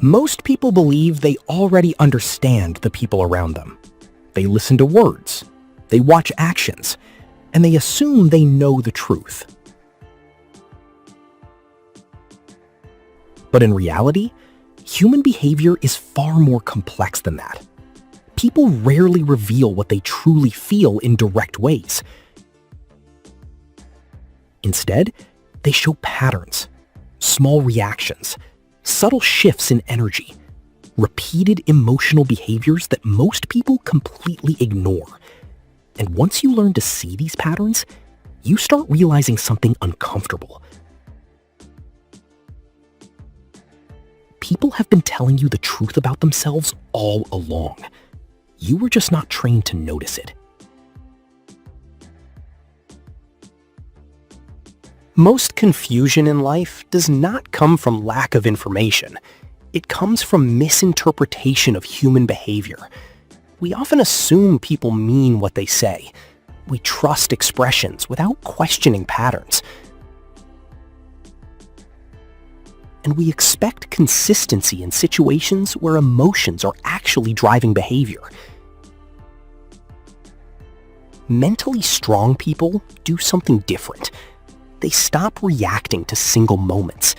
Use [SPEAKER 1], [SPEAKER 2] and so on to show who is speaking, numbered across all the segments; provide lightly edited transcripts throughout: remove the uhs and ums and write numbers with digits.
[SPEAKER 1] Most people believe they already understand the people around them. They listen to words, they watch actions, and they assume they know the truth. But in reality, human behavior is far more complex than that. People rarely reveal what they truly feel in direct ways. Instead, they show patterns, small reactions, subtle shifts in energy, repeated emotional behaviors that most people completely ignore. And once you learn to see these patterns, you start realizing something uncomfortable. People have been telling you the truth about themselves all along. You were just not trained to notice it. Most confusion in life does not come from lack of information. It comes from misinterpretation of human behavior. We often assume people mean what they say. We trust expressions without questioning patterns. And we expect consistency in situations where emotions are actually driving behavior. Mentally strong people do something different. They stop reacting to single moments.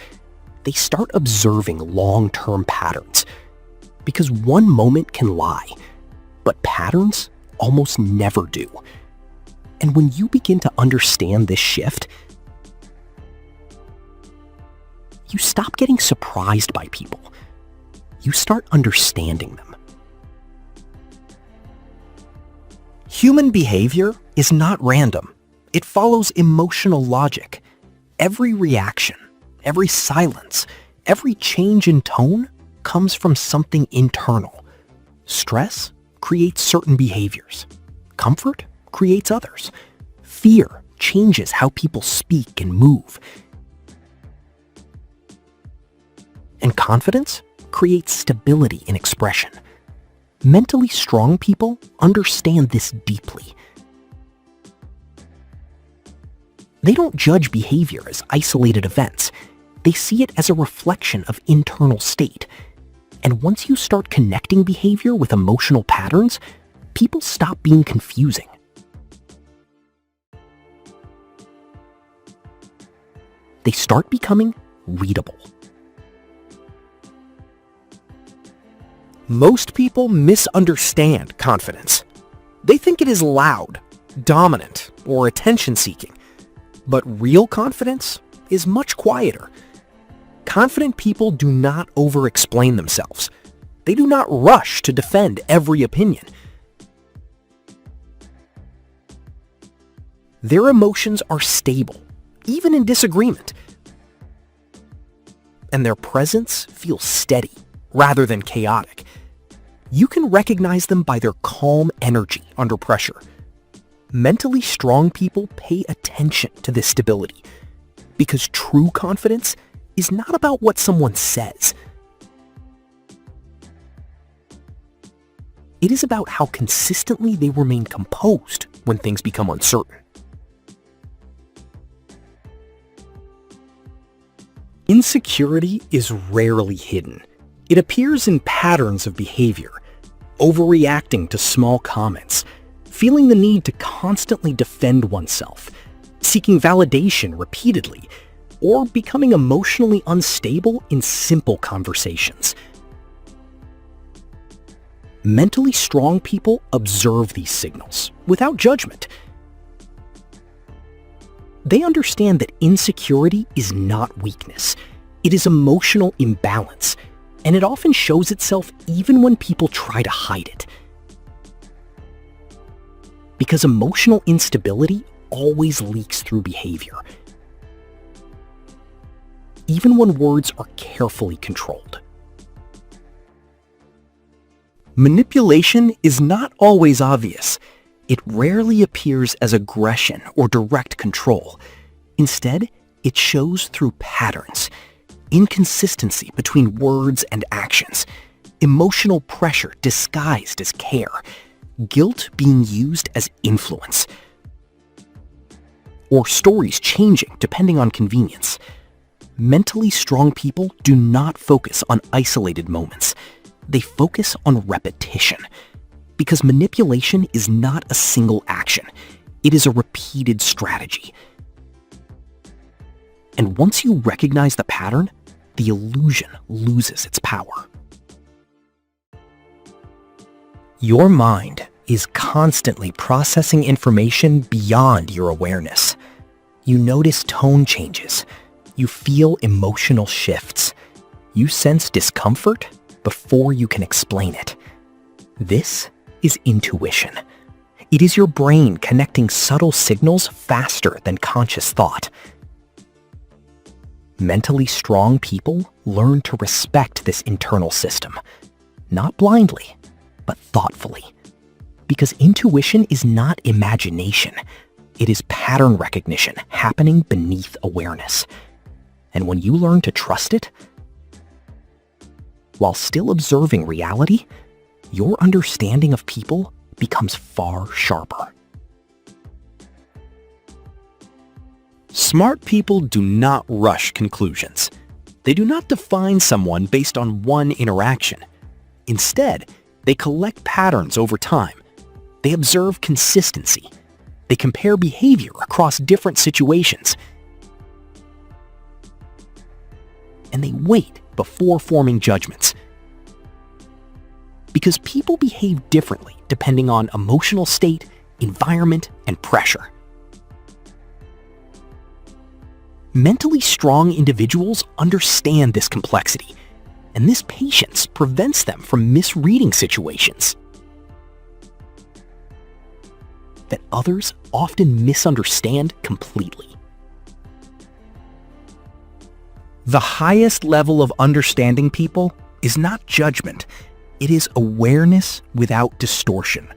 [SPEAKER 1] They start observing long-term patterns. Because one moment can lie, but patterns almost never do. And when you begin to understand this shift, you stop getting surprised by people. You start understanding them. Human behavior is not random. It follows emotional logic. Every reaction, every silence, every change in tone comes from something internal. Stress creates certain behaviors. Comfort creates others. Fear changes how people speak and move. And confidence creates stability in expression. Mentally strong people understand this deeply. They don't judge behavior as isolated events. They see it as a reflection of internal state. And once you start connecting behavior with emotional patterns, people stop being confusing. They start becoming readable. Most people misunderstand confidence. They think it is loud, dominant, or attention-seeking. But real confidence is much quieter. Confident people do not over-explain themselves. They do not rush to defend every opinion. Their emotions are stable, even in disagreement. And their presence feels steady, rather than chaotic. You can recognize them by their calm energy under pressure. Mentally strong people pay attention to this stability, because true confidence is not about what someone says. It is about how consistently they remain composed when things become uncertain. Insecurity is rarely hidden. It appears in patterns of behavior, overreacting to small comments, feeling the need to constantly defend oneself, seeking validation repeatedly, or becoming emotionally unstable in simple conversations. Mentally strong people observe these signals without judgment. They understand that insecurity is not weakness. It is emotional imbalance, and it often shows itself even when people try to hide it. Because emotional instability always leaks through behavior, even when words are carefully controlled. Manipulation is not always obvious. It rarely appears as aggression or direct control. Instead, it shows through patterns, inconsistency between words and actions, emotional pressure disguised as care, guilt being used as influence, or stories changing depending on convenience. Mentally strong people do not focus on isolated moments. They focus on repetition. Because manipulation is not a single action. It is a repeated strategy. And once you recognize the pattern, the illusion loses its power. Your mind is constantly processing information beyond your awareness. You notice tone changes. You feel emotional shifts. You sense discomfort before you can explain it. This is intuition. It is your brain connecting subtle signals faster than conscious thought. Mentally strong people learn to respect this internal system, not blindly, but thoughtfully. Because intuition is not imagination. It is pattern recognition happening beneath awareness. And when you learn to trust it, while still observing reality, your understanding of people becomes far sharper. Smart people do not rush conclusions. They do not define someone based on one interaction. Instead, they collect patterns over time. They observe consistency. They compare behavior across different situations. And they wait before forming judgments. Because people behave differently depending on emotional state, environment, and pressure. Mentally strong individuals understand this complexity, and this patience prevents them from misreading situations that others often misunderstand completely. The highest level of understanding people is not judgment. It is awareness without distortion.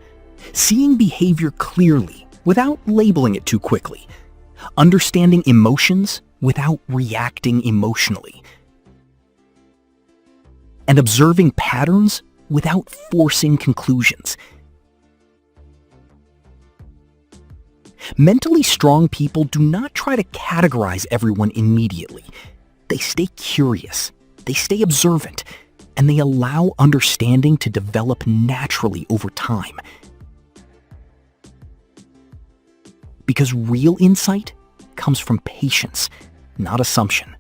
[SPEAKER 1] Seeing behavior clearly without labeling it too quickly. Understanding emotions without reacting emotionally. And observing patterns without forcing conclusions. Mentally strong people do not try to categorize everyone immediately. They stay curious, they stay observant, and they allow understanding to develop naturally over time. Because real insight comes from patience, not assumption.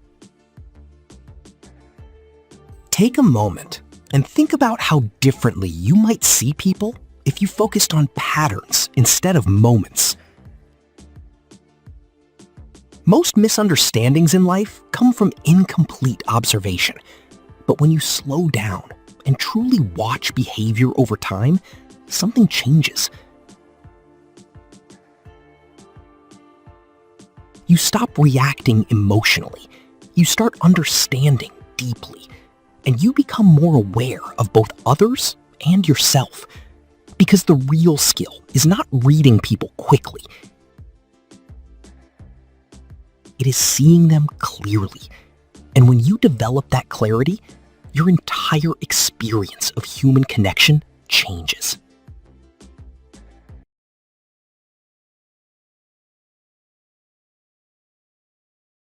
[SPEAKER 1] Take a moment and think about how differently you might see people if you focused on patterns instead of moments. Most misunderstandings in life come from incomplete observation. But when you slow down and truly watch behavior over time, something changes. You stop reacting emotionally. You start understanding deeply. And you become more aware of both others and yourself. Because the real skill is not reading people quickly. It is seeing them clearly. And when you develop that clarity, your entire experience of human connection changes.